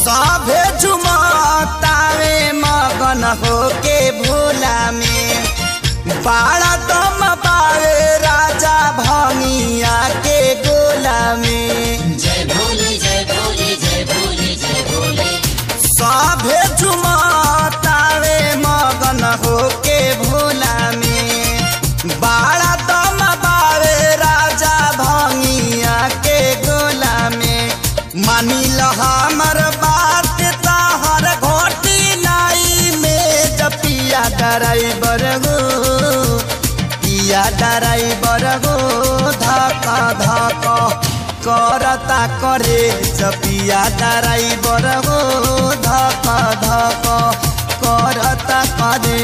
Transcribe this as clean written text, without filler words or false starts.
सभे झुमतावे मगन होके भोला में बाड़ा दम पावे राजा भंगिया के गोला में। जय भोले जय भोले जय भोले जय भोले। सभे झुमतावे मगन होके भोला में बाड़ा दम पावे राजा भंगिया के गोला में। मानी ल हमर बात ताहर घोटी नाई में जपिया ड्राइवर गो पिया ड्राइवर गो धक्का धक्का करता करे जपिया ड्राइवर गो धक्का धक्का करता करे।